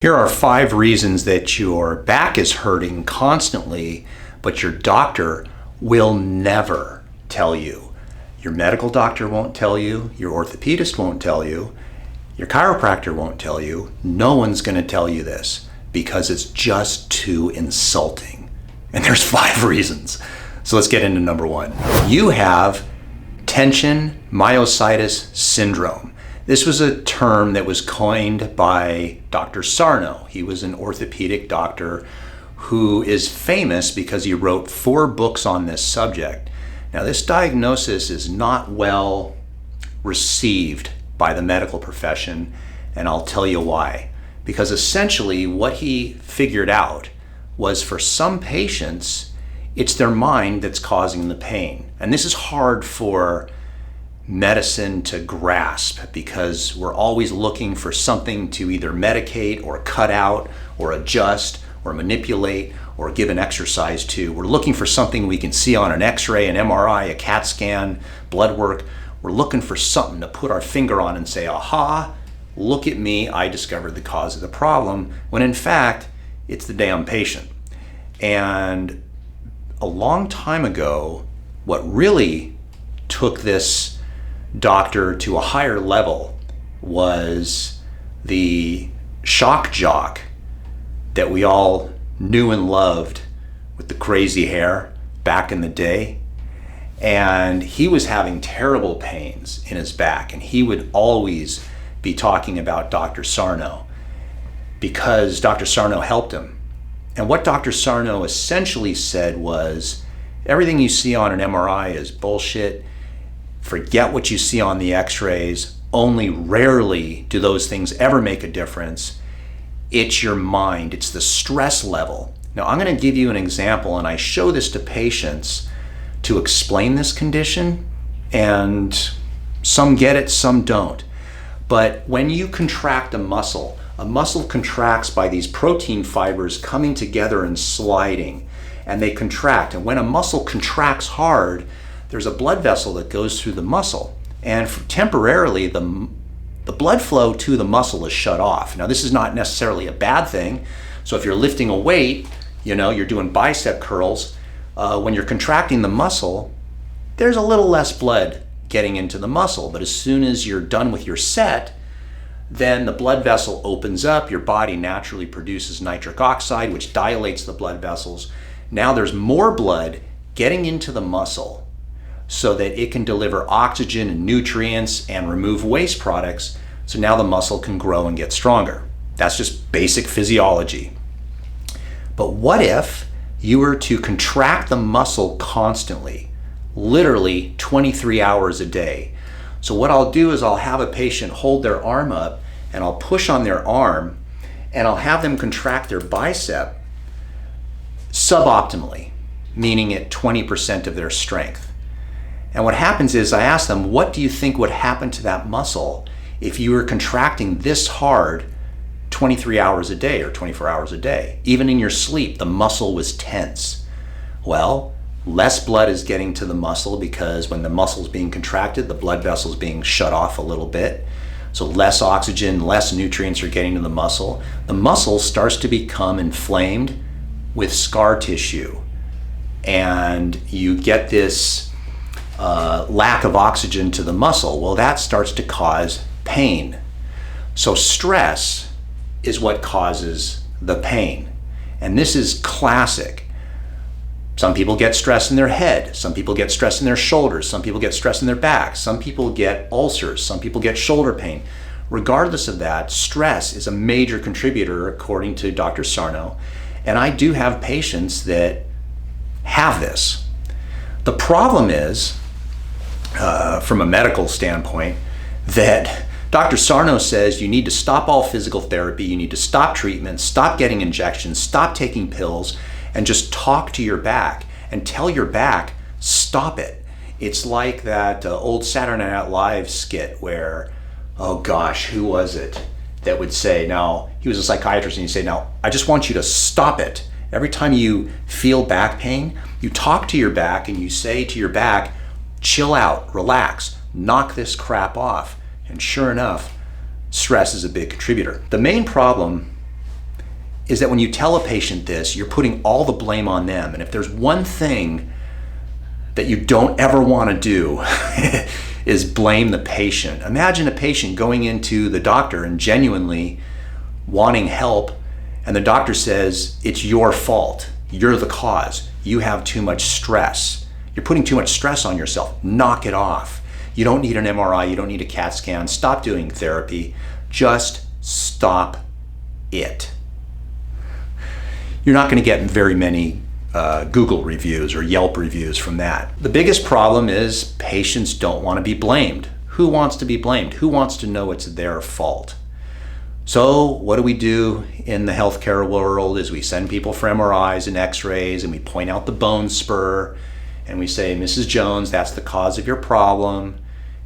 Here are 5 reasons that your back is hurting constantly, but your doctor will never tell you. Your medical doctor won't tell you, your orthopedist won't tell you, your chiropractor won't tell you. No one's going to tell you this because it's just too insulting. And there's 5 reasons. So let's get into number 1. You have tension myositis syndrome. This was a term that was coined by Dr. Sarno. He was an orthopedic doctor who is famous because he wrote 4 books on this subject. Now, this diagnosis is not well received by the medical profession, and I'll tell you why. Because essentially what he figured out was for some patients, it's their mind that's causing the pain. And this is hard for medicine to grasp because we're always looking for something to either medicate or cut out or adjust or manipulate or give an exercise to. We're looking for something we can see on an x-ray, an MRI, a CAT scan, blood work. We're looking for something to put our finger on and say, aha, look at me, I discovered the cause of the problem, when in fact, it's the damn patient. And a long time ago, what really took this doctor to a higher level was the shock jock that we all knew and loved with the crazy hair back in the day. And he was having terrible pains in his back, and he would always be talking about Dr. Sarno because Dr. Sarno helped him. And what Dr. Sarno essentially said was, everything you see on an MRI is bullshit. Forget what you see on the x-rays. Only rarely do those things ever make a difference. It's your mind, it's the stress level. Now, I'm going to give you an example, and I show this to patients to explain this condition, and some get it, some don't. But when you contract a muscle contracts by these protein fibers coming together and sliding, and they contract. And when a muscle contracts hard, there's a blood vessel that goes through the muscle, and temporarily the blood flow to the muscle is shut off. Now, this is not necessarily a bad thing. So if you're lifting a weight, you're doing bicep curls, when you're contracting the muscle, there's a little less blood getting into the muscle. But as soon as you're done with your set, then the blood vessel opens up, your body naturally produces nitric oxide, which dilates the blood vessels. Now there's more blood getting into the muscle so that it can deliver oxygen and nutrients and remove waste products. So now the muscle can grow and get stronger. That's just basic physiology. But what if you were to contract the muscle constantly, literally 23 hours a day? So what I'll do is I'll have a patient hold their arm up, and I'll push on their arm, and I'll have them contract their bicep suboptimally, meaning at 20% of their strength. And what happens is I ask them, what do you think would happen to that muscle if you were contracting this hard 23 hours a day or 24 hours a day? Even in your sleep, the muscle was tense. Well, less blood is getting to the muscle because when the muscle's being contracted, the blood vessel's being shut off a little bit. So less oxygen, less nutrients are getting to the muscle. The muscle starts to become inflamed with scar tissue. And you get this lack of oxygen to the muscle. Well, that starts to cause pain. So stress is what causes the pain. And this is classic. Some people get stress in their head. Some people get stress in their shoulders. Some people get stress in their back. Some people get ulcers. Some people get shoulder pain. Regardless of that, stress is a major contributor according to Dr. Sarno. And I do have patients that have this. The problem is, from a medical standpoint, that Dr. Sarno says you need to stop all physical therapy, you need to stop treatment, stop getting injections, stop taking pills, and just talk to your back and tell your back, stop it. It's like that old Saturday Night Live skit where, oh gosh, who was it that would say, now, he was a psychiatrist, and he'd say, now, I just want you to stop it. Every time you feel back pain, you talk to your back and you say to your back, chill out, relax, knock this crap off. And sure enough, stress is a big contributor. The main problem is that when you tell a patient this, you're putting all the blame on them. And if there's one thing that you don't ever want to do is blame the patient. Imagine a patient going into the doctor and genuinely wanting help, and the doctor says, it's your fault. You're the cause. You have too much stress. You're putting too much stress on yourself. Knock it off. You don't need an MRI. You don't need a CAT scan. Stop doing therapy. Just stop it. You're not going to get very many Google reviews or Yelp reviews from that. The biggest problem is patients don't want to be blamed. Who wants to be blamed? Who wants to know it's their fault? So what do we do in the healthcare world is we send people for MRIs and x-rays, and we point out the bone spur, and we say, Mrs. Jones, that's the cause of your problem.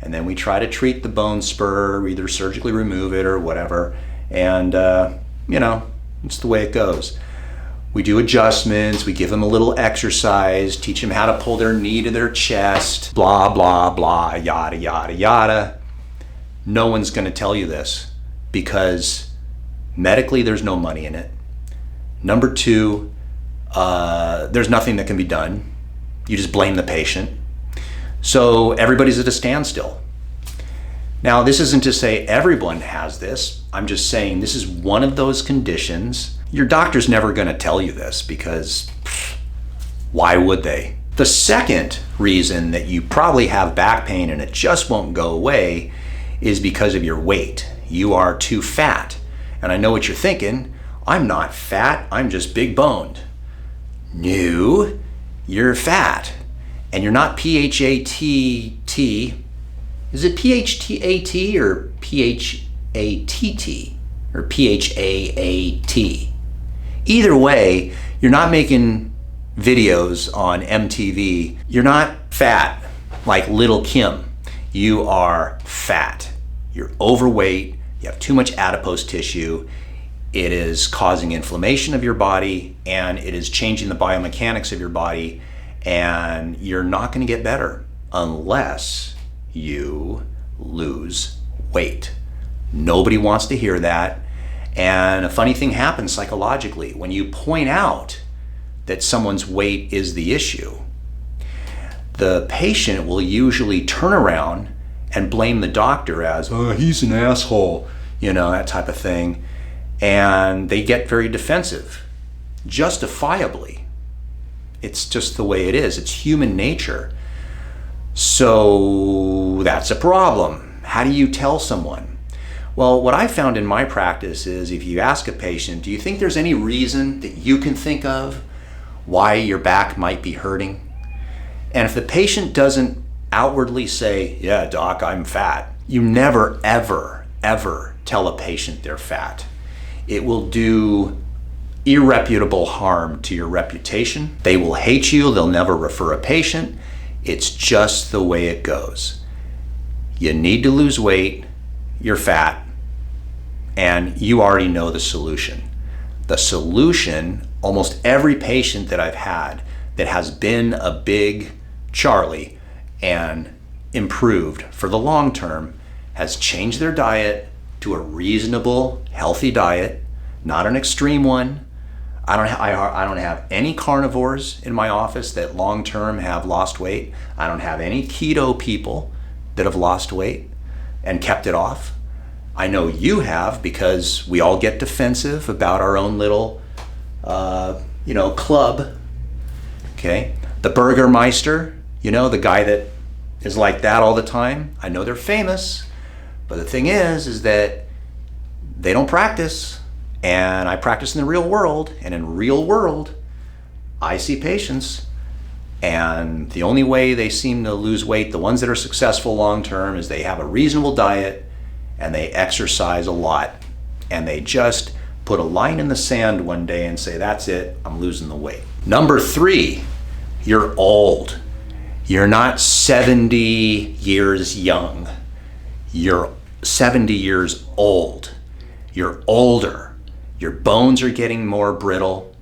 And then we try to treat the bone spur, either surgically remove it or whatever. And, it's the way it goes. We do adjustments, we give them a little exercise, teach them how to pull their knee to their chest, blah, blah, blah, yada, yada, yada. No one's going to tell you this because medically there's no money in it. Number two, there's nothing that can be done. You just blame the patient. So everybody's at a standstill. Now, this isn't to say everyone has this. I'm just saying this is one of those conditions. Your doctor's never going to tell you this because why would they? The second reason that you probably have back pain and it just won't go away is because of your weight. You are too fat. And I know what you're thinking. I'm not fat. I'm just big boned. No, you're fat. And you're not PHATT. Is it PHTAT or PHATT or PHAAT? Either way, you're not making videos on MTV. You're not fat like Little Kim. You are fat. You're overweight. You have too much adipose tissue. It is causing inflammation of your body, and it is changing the biomechanics of your body, and you're not going to get better unless you lose weight. Nobody wants to hear that. And a funny thing happens psychologically when you point out that someone's weight is the issue. The patient will usually turn around and blame the doctor as, oh, he's an asshole, that type of thing. And they get very defensive, justifiably. It's just the way it is. It's human nature. So that's a problem. How do you tell someone? Well, what I found in my practice is if you ask a patient, do you think there's any reason that you can think of why your back might be hurting? And if the patient doesn't outwardly say, yeah, doc, I'm fat, you never, ever, ever tell a patient they're fat. It will do irreparable harm to your reputation. They will hate you. They'll never refer a patient. It's just the way it goes. You need to lose weight. You're fat. And you already know the solution. The solution, almost every patient that I've had that has been a big Charlie and improved for the long term has changed their diet to a reasonable, healthy diet, not an extreme one. I don't have any carnivores in my office that long term have lost weight. I don't have any keto people that have lost weight and kept it off. I know you have, because we all get defensive about our own little, club. Okay, the Burgermeister, the guy that is like that all the time. I know they're famous, but the thing is that they don't practice, and I practice in the real world, and in real world, I see patients, and the only way they seem to lose weight, the ones that are successful long term, is they have a reasonable diet and they exercise a lot, and they just put a line in the sand one day and say, that's it, I'm losing the weight. Number 3, you're old. You're not 70 years young. You're 70 years old. You're older. Your bones are getting more brittle.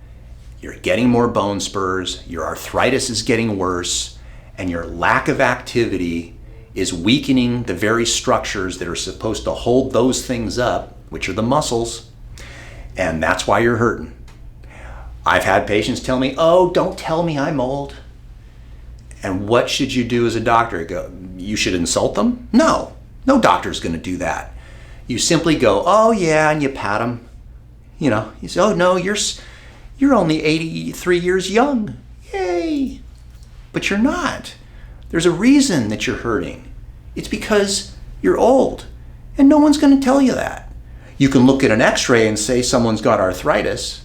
You're getting more bone spurs. Your arthritis is getting worse. And your lack of activity is weakening the very structures that are supposed to hold those things up, which are the muscles. And that's why you're hurting. I've had patients tell me, oh, don't tell me I'm old. And what should you do as a doctor? You should insult them? No doctor's going to do that. You simply go, oh yeah, and you pat them. You say, oh no, you're only 83 years young. Yay. But you're not. There's a reason that you're hurting. It's because you're old. And no one's going to tell you that. You can look at an x-ray and say someone's got arthritis,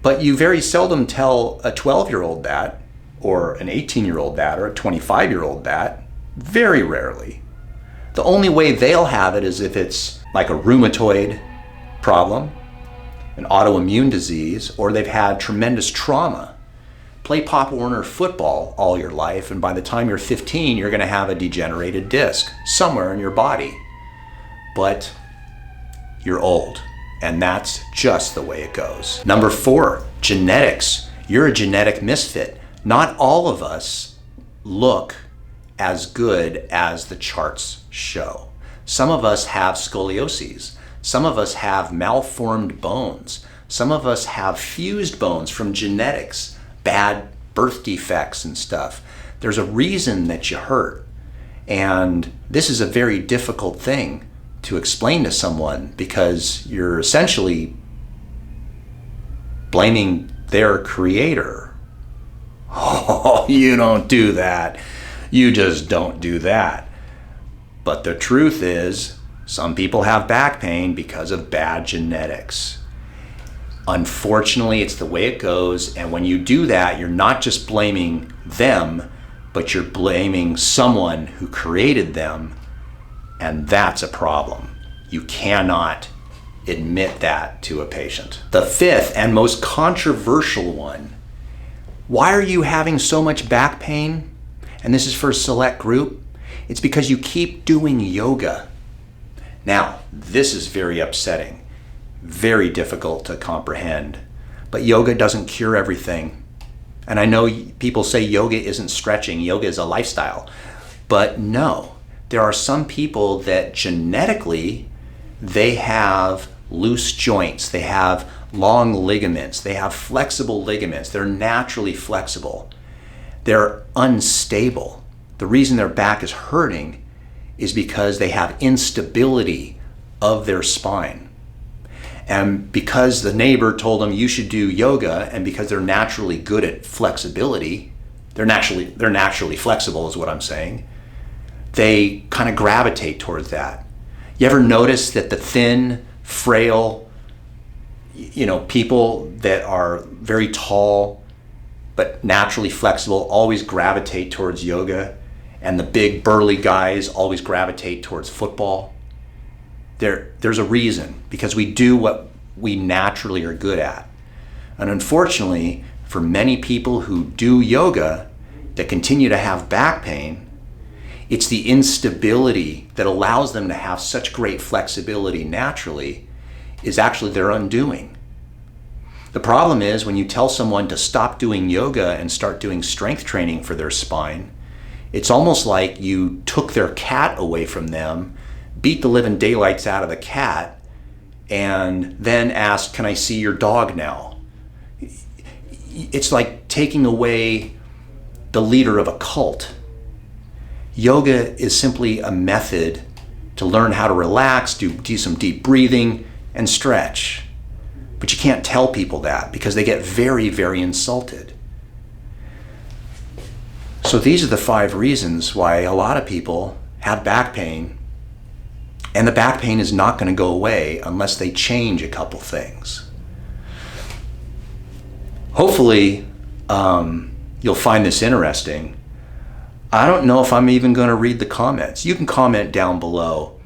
but you very seldom tell a 12-year-old that, or an 18-year-old that, or a 25-year-old that. Very rarely. The only way they'll have it is if it's like a rheumatoid problem, an autoimmune disease, or they've had tremendous trauma. Play Pop Warner football all your life, and by the time you're 15, you're going to have a degenerated disc somewhere in your body. But you're old, and that's just the way it goes. Number 4, genetics. You're a genetic misfit. Not all of us look as good as the charts show. Some of us have scoliosis. Some of us have malformed bones. Some of us have fused bones from genetics, bad birth defects and stuff. There's a reason that you hurt. And this is a very difficult thing to explain to someone because you're essentially blaming their creator. Oh, you don't do that. You just don't do that. But the truth is, some people have back pain because of bad genetics. Unfortunately, it's the way it goes. And when you do that, you're not just blaming them, but you're blaming someone who created them. And that's a problem. You cannot admit that to a patient. The 5th and most controversial one. Why are you having so much back pain? And this is for a select group. It's because you keep doing yoga. Now, this is very upsetting, very difficult to comprehend, but yoga doesn't cure everything. And I know people say yoga isn't stretching, yoga is a lifestyle, but no, there are some people that genetically, they have loose joints, they have long ligaments, they have flexible ligaments, they're naturally flexible, they're unstable. The reason their back is hurting is because they have instability of their spine. And because the neighbor told them you should do yoga, and because they're naturally good at flexibility, they're naturally flexible is what I'm saying, they kind of gravitate towards that. You ever notice that the thin, frail, people that are very tall but naturally flexible always gravitate towards yoga, and the big burly guys always gravitate towards football? There's a reason, because we do what we naturally are good at. And unfortunately, for many people who do yoga that continue to have back pain, it's the instability that allows them to have such great flexibility naturally is actually their undoing. The problem is when you tell someone to stop doing yoga and start doing strength training for their spine, it's almost like you took their cat away from them, beat the living daylights out of the cat, and then asked, can I see your dog now? It's like taking away the leader of a cult. Yoga is simply a method to learn how to relax, do some deep breathing, and stretch. But you can't tell people that because they get very, very insulted. So these are the 5 reasons why a lot of people have back pain, and the back pain is not going to go away unless they change a couple things. Hopefully, you'll find this interesting. I don't know if I'm even going to read the comments. You can comment down below.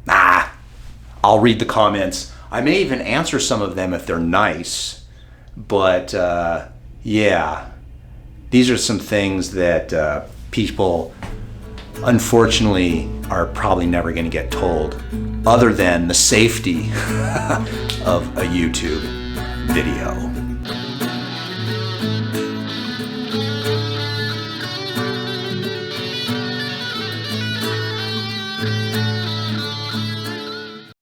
I'll read the comments. I may even answer some of them if they're nice, but yeah, these are some things that people unfortunately are probably never going to get told, other than the safety of a YouTube video.